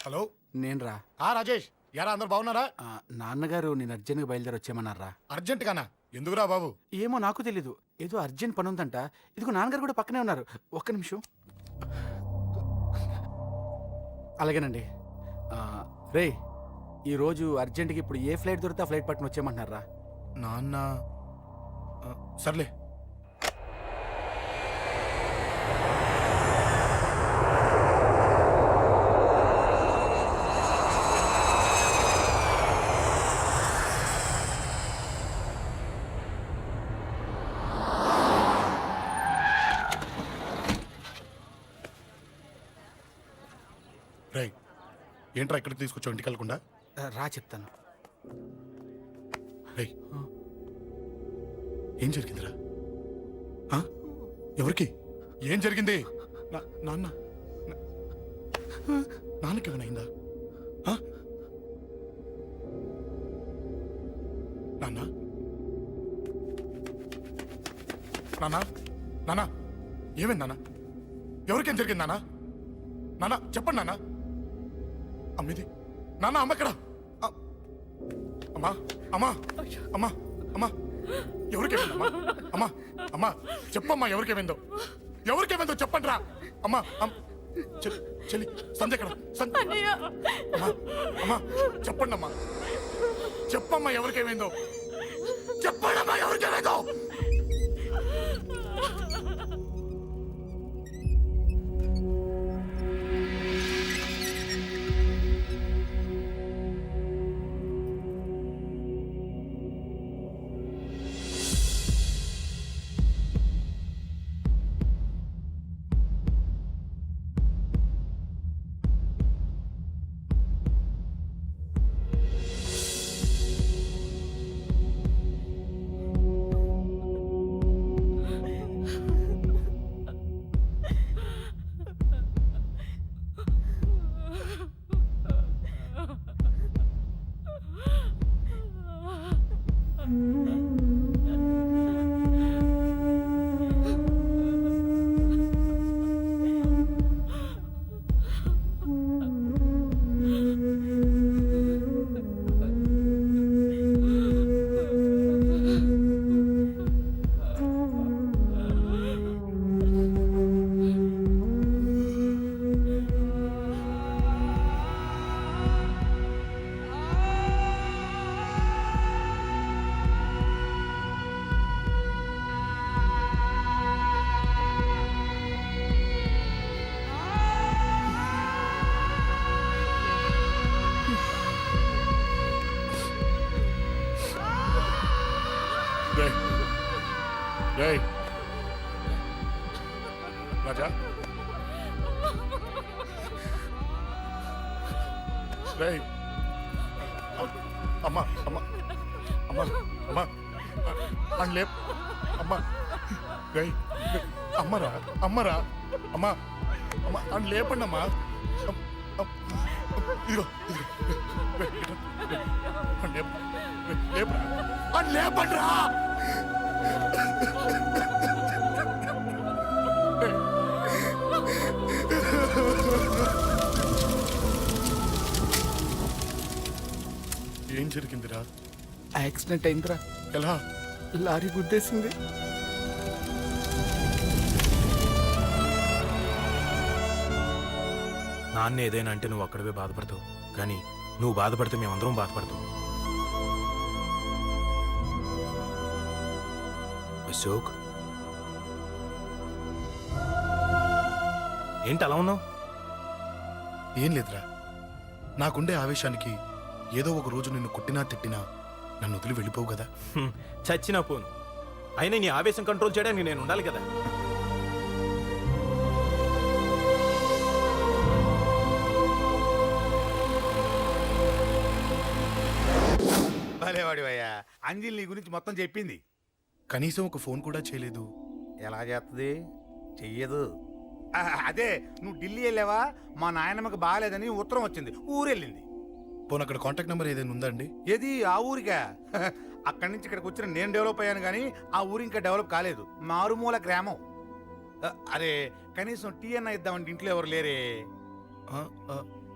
Hello, నేను రా. రాజేష్. యారా అందరు బాగున్నారా? నాన్నగారు నేను అర్జెంట్గా బయలుదేరి వచ్చేయమన్నారా. అర్జెంట్ గానా? ఎందుకురా బాబు? ఏమో నాకు తెలీదు, ఏదో అర్జెంట్ పని ఉందంట. ఇదిగో నాన్నగారు కూడా పక్కనే ఉన్నారు. ఒక్క నిమిషం. అలాగేనండి. రే, ఈరోజు అర్జెంట్కి ఇప్పుడు ఏ ఫ్లైట్ దొరికితే ఆ ఫ్లైట్ పట్టుకుని వచ్చేయమంటున్నారా. నాన్న సర్లే. రై, ఏంట్రా ఇక్కడికి తీసుకొచ్చావు ఇంటికి వెళ్ళకుండా? రా చెప్తాను. రై, ఏం జరిగిందిరా? ఎవరికి ఏం జరిగింది? నాన్న నాన్నకి ఏమైనా నాన్న నాన్న నాన్న ఏమైంది నాన్న? ఎవరికేం జరిగింది నాన్న? నాన్న చెప్పండి నాన్న. అమ్మిది నాన్న, అమ్మ ఎక్కడ? అమ్మా అమ్మా అమ్మా అమ్మా ఎవరికేమైందమ్మా? అమ్మా అమ్మా చెప్పమ్మా, ఎవరికేమైందో? ఎవరికేమైందో చెప్పండి రా. అమ్మా చెల్లి సంధ్య ఎక్కడ? అమ్మా అమ్మా చెప్పండి అమ్మా, చెప్పమ్మా ఎవరికేమైందో చెప్పండి అమ్మా, ఎవరికేమైందో? రేయ్ రాజా, రేయ్ అమ్మా అమ్మా అమ్మా అమ్మా అని లేప్ అమ్మా. రేయ్ అమ్మరా అమ్మరా అమ్మా అమ్మా అని లేపండి అమ్మా. ఇదిగో లేపరా అని లేపండి రా. ఏం జరిగిందిరా? యాక్సిడెంట్ అయిందిరా. ఎలా? లారీ గుద్దేసింది. నాన్న ఏదైనా అంటే నువ్వు అక్కడవే బాధపడతావు, కానీ నువ్వు బాధపడితే మేమందరం బాధపడతాం. అశోక్, ఏంటి అలా ఉన్నావు? ఏం లేదురా, నాకుండే ఆవేశానికి ఏదో ఒక రోజు నిన్ను కొట్టినా తిట్టినా నన్ను వదిలి వెళ్ళిపోవు కదా. చచ్చినా పోను, అయినా నీ ఆవేశం కంట్రోల్ చేయడానికి నేను ఉండాలి కదా. భలేవాడి అయ్యా, అంజలి నీ గురించి మొత్తం చెప్పింది. కనీసం ఒక ఫోన్ కూడా చేయలేదు. ఎలా చేస్తుంది? చెయ్యదు. అదే నువ్వు ఢిల్లీ వెళ్ళావా, మా నాయనమ్మకి బాగాలేదని ఉత్తరం వచ్చింది, ఊరెళ్ళింది. పోనీ అక్కడ కాంటాక్ట్ నెంబర్ ఏదైనా ఉందా అండి? ఏది? ఆ ఊరికా? అక్కడి నుంచి ఇక్కడికి వచ్చిన నేను డెవలప్ అయ్యాను కానీ ఆ ఊరు ఇంకా డెవలప్ కాలేదు, మారుమూల గ్రామం. అరే కనీసం టీ అన్న ఇద్దామంటే ఇంట్లో ఎవరు లేరే.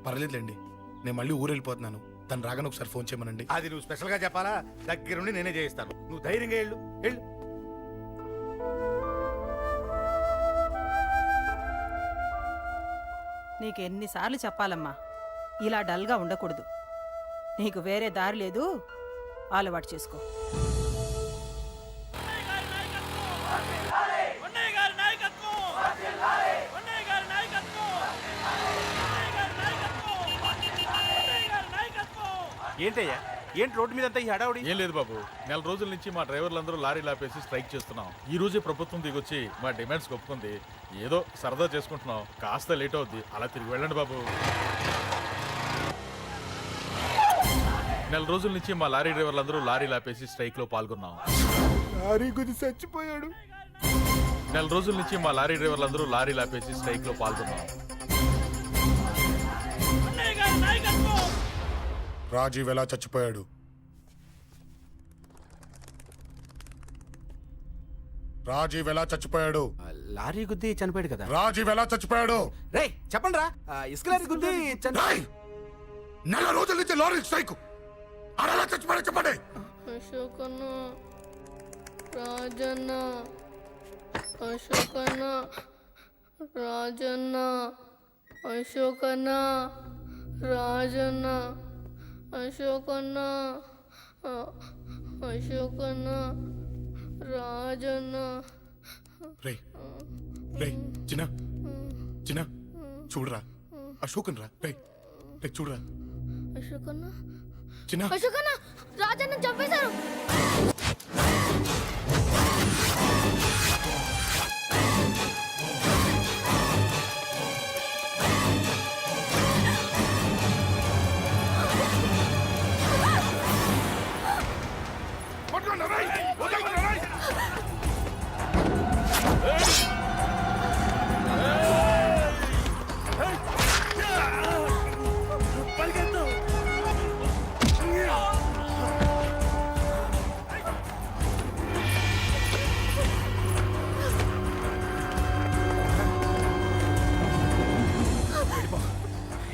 పర్లేదులేండి, నేను మళ్ళీ ఊరు వెళ్ళిపోతున్నాను. తను రాగానే ఒకసారి ఫోన్ చేయమనండి. అది నువ్వు స్పెషల్గా చెప్పాలా? దగ్గరుండి నేనే చేయిస్తాను. నువ్వు ధైర్యంగా వెళ్ళు వెళ్ళు. నీకెన్నిసార్లు చెప్పాలమ్మా, ఇలా డల్గా ఉండకూడదు. నీకు వేరే దారి లేదు, అలవాటు చేసుకో. ఏంటయ్యా, ఏంటి రోడ్డు మీద అంతా ఈ హడావుడి? ఏం లేదు బాబు, నెల రోజుల నుంచి మా డ్రైవర్లందరూ లారీ లాపేసి స్ట్రైక్ చేస్తున్నాం. ఈ రోజే ప్రభుత్వం దిగొచ్చి మా డిమాండ్స్ ఒప్పుకుంది. ఏదో సరదా చేసుకుంటున్నాం, కాస్త లేట్ అవుద్ది, అలా తిరిగి వెళ్ళండి బాబు. నెల రోజుల నుంచి మా లారీ డ్రైవర్లందరూ లారీ లాపేసి స్ట్రైక్ లో పాల్గొన్నాం. లారీ గురించి చచ్చిపోయాడు. నెల రోజుల నుంచి మా లారీ డ్రైవర్లందరూ లారీ లాపేసి స్ట్రైక్ లో పాల్గొన్నాం. రాజీవ్ ఎలా చచ్చిపోయాడు? రాజీవ్ ఎలా చచ్చిపోయాడు? లారీ గుద్ది చనిపోయాడు కదా. రాజీవ్ ఎలా చచ్చిపోయాడు? రే చెప్పండి రా, ఇసుక లారీ గుద్ది రాయ్! నెల రోజుల నుంచి లారీ స్ట్రైక్. అలా చచ్చిపోయాడు చెప్పండి. అశోకన్న, రాజన్న, అశోకన్న, రాజన్న, అశోకన్న, రాజన్న, అశోకన్న, అశోకన్న, రాజన్న. రే రే చిన్న చిన్న చూడరా, అశోకన్ రా. రే రే చూడరా అశోకన్న, చిన్న. అశోకన్న, రాజన్న చంపేశారు.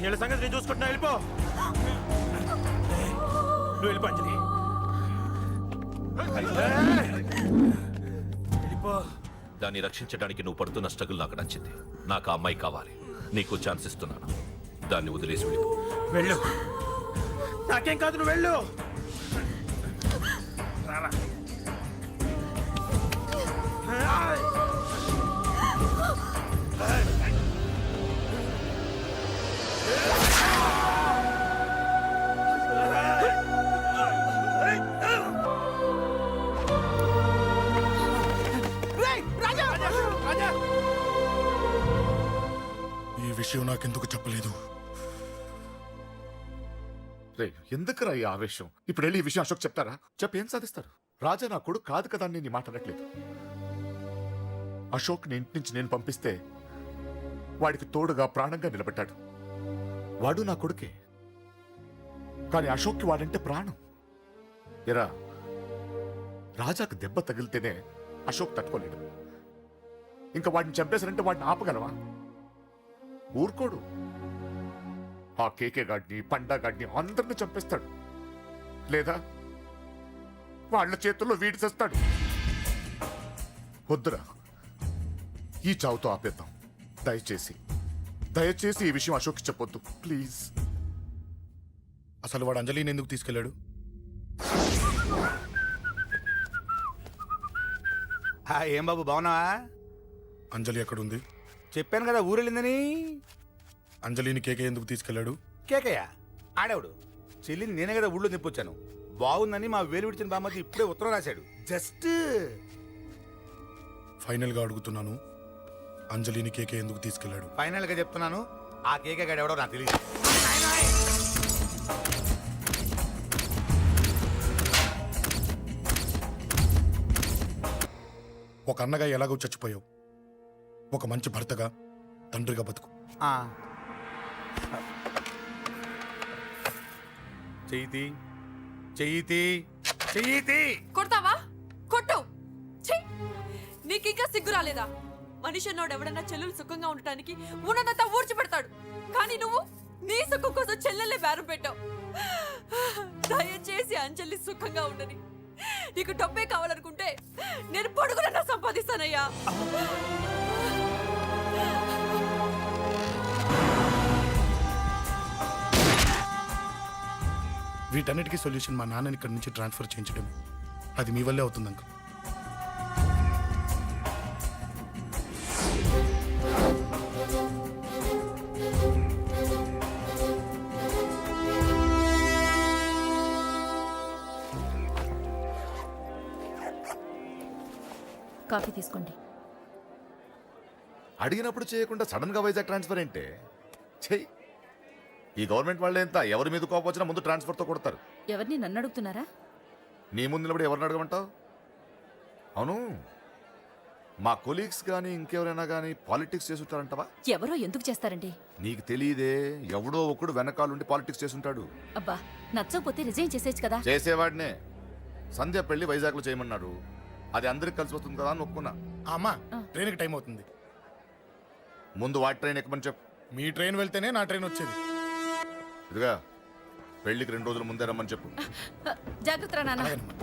వీళ్ళ సంగతి నేను చూసుకుంటున్నా, వెళ్ళిపో. నువ్వు వెళ్ళిపో అంజలి. వెళ్ళిపో. దాన్ని రక్షించడానికి నువ్వు పడుతున్న స్ట్రగుల్ నాకు నచ్చింది. నాకు ఆ అమ్మాయి కావాలి. నీకు ఛాన్స్ ఇస్తున్నాను. దాన్ని వదిలేసి వెళ్ళిపో. వెళ్ళు. నాకేం కాదు, నువ్వు వెళ్ళు. రారా. ఈ విషయం నాకెందుకు చెప్పలేదు? రే ఎందుకురా ఈ ఆవేశం? ఇప్పుడు వెళ్ళి ఈ విషయం అశోక్ చెప్తారా? చెప్పి ఏం సాధిస్తారు? రాజా నా కొడుకు కాదు కదా అని నీ మాట అనట్లేదు. అశోక్ ని ఇంటి నుంచి నేను పంపిస్తే వాడికి తోడుగా ప్రాణంగా నిలబెట్టాడు. వాడు నా కొడుకే, కానీ అశోక్కి వాడంటే ప్రాణం. ఎరా, రాజాకు దెబ్బ తగిలితేనే అశోక్ తట్టుకోలేడు. ఇంకా వాడిని చంపేశారంటే వాడిని ఆపగలవా? ఊరుకోడు. ఆ కేకే గాడిని, పండా గాడిని అందరిని చంపేస్తాడు. లేదా వాళ్ళ చేతుల్లో వీడి చేస్తాడు. వద్దురా, ఈ చావుతో ఆపేద్దాం. దయచేసి దయచేసి ఈ విషయం అశోక్కి చెప్పొద్దు ప్లీజ్. అసలు వాడు అంజలిని ఎందుకు తీసుకెళ్ళాడు? ఏం బాబు బాగున్నావా? అంజలి ఎక్కడుంది? చెప్పాను కదా ఊరెళ్ళిందని. అంజలిని కేకే ఎందుకు తీసుకెళ్ళాడు? కేకయ్య ఆడేవుడు. చెల్లిని నేనే కదా ఊళ్ళో నిప్పొచ్చాను. బాగుందని మా వేలు విడిచిన బామ్మది ఇప్పుడే ఉత్తరం రాశాడు. జస్ట్ ఫైనల్ గా అడుగుతున్నాను, అంజలిని కేకే ఎందుకు తీసుకెళ్ళాడు? ఫైనల్ గా చెప్తున్నాను, ఆ కేక గాడు ఎవడో నాకు తెలియదు. ఒక అన్నగా ఎలాగో చచ్చిపోయావు, ఒక మంచి భర్తగా, తండ్రిగా బతుకు. చెయ్యితి చెయ్యితి చెయ్యితి. కొడతావా? కొట్టు. ఛీ! నీకింకా సిగ్గు రాలేదా? మనిషి అన్నోడు ఎవడన్నా చెల్లెలు సుఖంగా ఉండటానికి ఉన్నదంతా ఊడ్చి పెడతాడు. కానీ నువ్వు నీ సుఖం కోసం చెల్లెల్లే బేరం పెట్టావు. దయచేసి అంజలి సుఖంగా ఉండని. నీకు డబ్బే కావాలనుకుంటే నేను పొడుగునన్నా సంపాదిస్తానయ్యా. వీటన్నిటికీ సొల్యూషన్ మా నాన్నని ఇక్కడి నుంచి ట్రాన్స్ఫర్ చేయించడం. అది మీ వల్లే అవుతుంది అంకుల్. కాఫీ తీసుకోండి. అడిగినప్పుడు చేయకుండా సడన్ గా వైజాగ్ ట్రాన్స్ఫర్ ఏంటే? చెయ్యి. ఈ గవర్నమెంట్ వాళ్ళే ఎంత ఎవరి మీద కోపం వచ్చినా ముందు ట్రాన్స్ఫర్తో కొడతారు. ఎవరిని నన్ను అడుగుతున్నారా? నీ ముందు నిలబడి ఎవరిని అడగమంటావు? అవును, మా కొలీగ్స్ కానీ ఇంకెవరైనా కానీ పాలిటిక్స్ చేస్తుంటారంటవా? ఎవరో ఎందుకు చేస్తారండి? నీకు తెలియదే, ఎవడో ఒకడు వెనకాలండి పాలిటిక్స్ చేస్తుంటాడు. అబ్బా, నచ్చకపోతే రిజైన్ చేసేయచ్చు కదా. చేసేవాడినే. సంధ్య పెళ్లి వైజాగ్లో చేయమన్నాడు. అది అందరికి కలిసి వస్తుంది కదా అని ఒప్పుకున్నా. అమ్మా, ట్రైన్కి టైం అవుతుంది. ముందు వాటి ట్రైన్ ఎక్కమని చెప్పు. మీ ట్రైన్ వెళ్తేనే నా ట్రైన్ వచ్చేది. ఇదిగా పెళ్లికి 2 రోజుల ముందే రమ్మని చెప్పు. జాగ్రత్త నాన్న. అలాగేనమ్మా.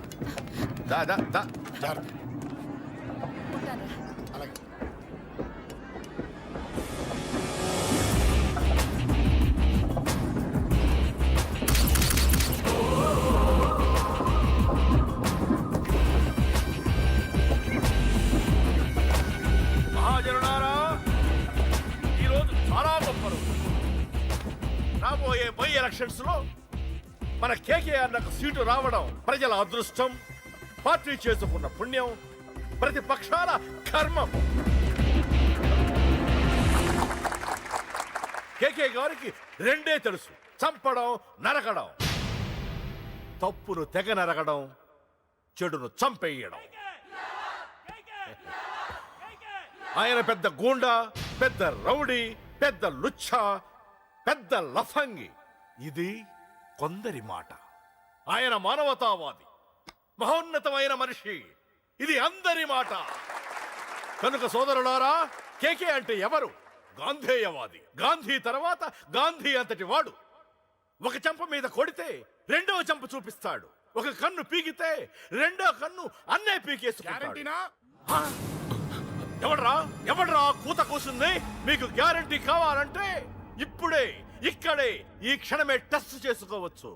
దా దా దా. జాగ్రత్త. ఉంటానురా. అలాగే. మహాజనులారా, ఈరోజు చాలా గొప్ప రోజు. రాబోయే బై ఎలక్షన్స్ లో మన కేకేఆర్ నాకు సీటు రావడం ప్రజల అదృష్టం, పార్టీ చేసుకున్న పుణ్యం, ప్రతిపక్షాల కర్మం. కేకే గారికి రెండే తెలుసు: చంపడం, నరకడం. తప్పును తెగ నరకడం, చెడును చంపేయడం. ఆయన పెద్ద గూండా, పెద్ద రౌడీ, పెద్ద లుచ్చ, పెద్ద లఫంగి. ఇది కొందరి మాట. ఆయన మానవతావాది, మహోన్నతమైన మనిషి. ఇది అందరి మాట. కనుక సోదరులారా, కేకే అంటే ఎవరు? గాంధేయవాది. గాంధీ తర్వాత గాంధీ అంతటి వాడు. ఒక చెంప మీద కొడితే రెండవ చెంప చూపిస్తాడు. ఒక కన్ను పీకితే రెండో కన్ను అన్నే పీకేసుకుంటాడు. ఎవడ్రా కూత కూసింది? మీకు గ్యారంటీ కావాలంటే ఇప్పుడే, ఇక్కడే, ఈ క్షణమే టెస్ట్ చేసుకోవచ్చు.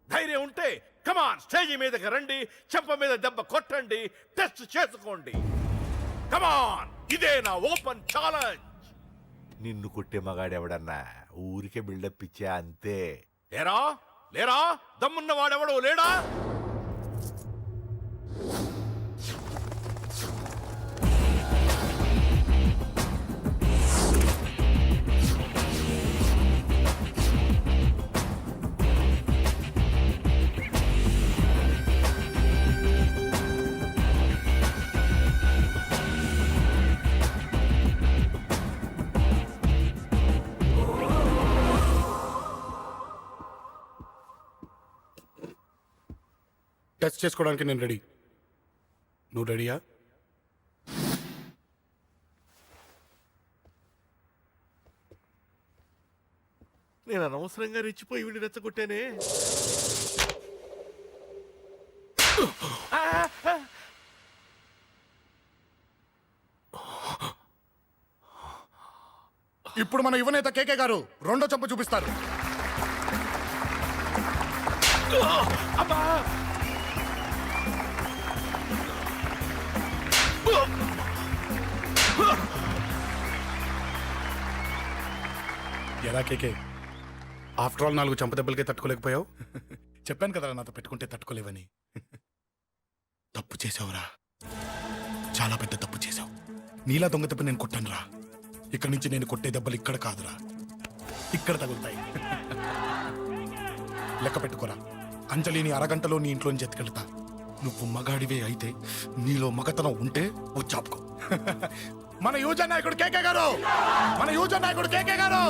ధైర్యం ఉంటే కమాన్, స్టేజీ మీదకి రండి, చెంప మీద దెబ్బ కొట్టండి, టెస్ట్ చేసుకోండి. కమాన్, ఇదే నా ఓపెన్ ఛాలెంజ్. నిన్ను కొట్టే మగాడెవడన్నా ఊరికే బిల్డప్ ఇచ్చా అంతే. లేరా దమ్మున్న వాడెవడో లేడా? టెస్ట్ చేసుకోవడానికి నేను రెడీ. నువ్వు రెడీయా? నేను అనవసరంగా రెచ్చిపోయి వీడిని రెచ్చగొట్టానే. ఇప్పుడు మన యువనేత కేకే గారు రెండో చంప చూపిస్తారు. ఎలా కేకే, ఆఫ్టర్ ఆల్ 4 చంప దెబ్బలకే తట్టుకోలేకపోయావు? చెప్పాను కదా నాతో పెట్టుకుంటే తట్టుకోలేవని. తప్పు చేసావురా, చాలా పెద్ద తప్పు చేసావు. నీలా దొంగ దెబ్బ నేను కొట్టాను రా. ఇక్కడి నుంచి నేను కొట్టే దెబ్బలు ఇక్కడ కాదురా, ఇక్కడ తగులుతాయి. లెక్క పెట్టుకోరా, అంజలిని అరగంటలో నీ ఇంట్లోంచి ఎత్తుకెళ్తా. నువ్వు మగాడివే అయితే, నీలో మగతనం ఉంటే వచ్చాపుకో. మన యువజన నాయకుడు కేకే గారు, మన యువజన నాయకుడు కేకే గారు.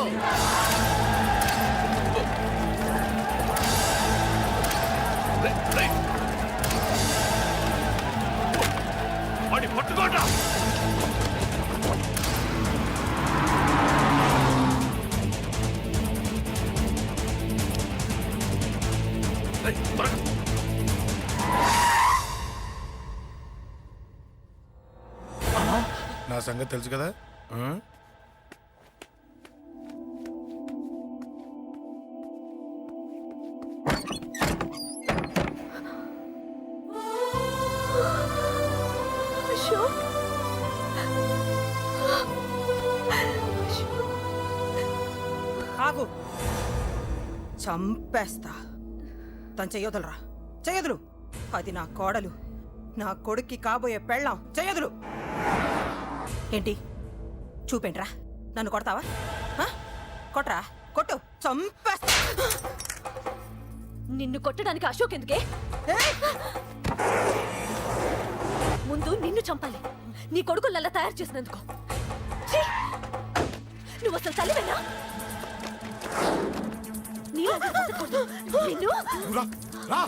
పట్టుకోండి. నా సంగతి తెలుసు కదా ఆ? అశోక్ ఆగు చంపేస్తా తను చెయ్యొదలరా చెయ్యదులు అది నా కోడలు నా కొడుక్కి కాబోయే పెళ్ళాం చెయ్యదులు ఏంటి చూపేంట్రా నన్ను కొడతావా ఆ? కొట్రా కొట్టు చంపేస్తా నిన్ను కొట్టడానికి అశోక్ ఎందుకే ఏయ్! ముందు నిన్ను చంపాలి నీ కొడుకులల్లా తయారు చేసినందుకు ఛీ! నువ్వు అసలు తల్లివేనా నీలాంటి బతకూడదు. నిన్ను నువ్వు రా, రా.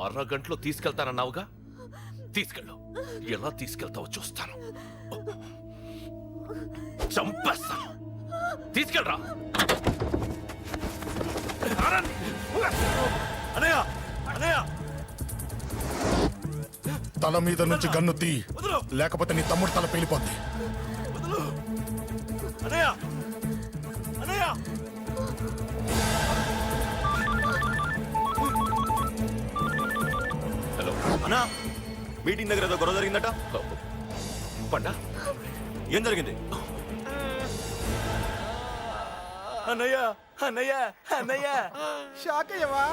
అరగంటలో తీసుకెళ్తానన్నావుగా తీసుకెళ్ళు ఎలా తీసుకెళ్తావో చూస్తాను చంపేస్తాను తీసుకెళ్ళరా అనయ్య అనయ్య తల మీద నుంచి గన్ను తీ లేకపోతే నీ తమ్ముడు తల పేలిపోద్ది అనయ్య అనయ్య హలో అన్నా మీటింగ్ దగ్గర ఏదో గొడవ జరిగిందట పండా ఏం జరిగింది అన్నయ్య అన్నయ్య అన్నయ్య షాక్ అయ్యవా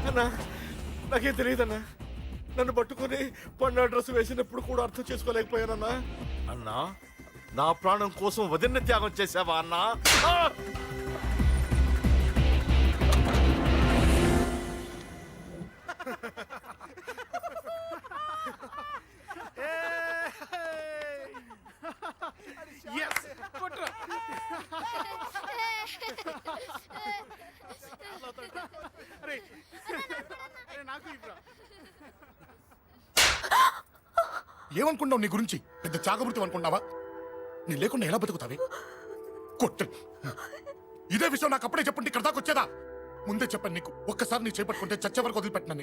అన్నా నాకేం తెలియదన్నా నన్ను పట్టుకొని పండు డ్రెస్ వేసినప్పుడు కూడా అర్థం చేసుకోలేకపోయానన్నా అన్నా నా ప్రాణం కోసం వదిన త్యాగం చేసావా అన్నా ఆ! ఏమనుకున్నావు నీ గురించి పెద్ద చాకబృతి అనుకున్నావా నీ లేకుండా ఎలా బతుకుతావే కొట్టు ఇదే విషయం నాకు అప్పుడే చెప్పండి ఇక్కడ దాకా వచ్చేదా ముందే చెప్పాను నీకు ఒక్కసారి నీ చేపట్టుకుంటే చచ్చే వరకు వదిలిపెట్టినా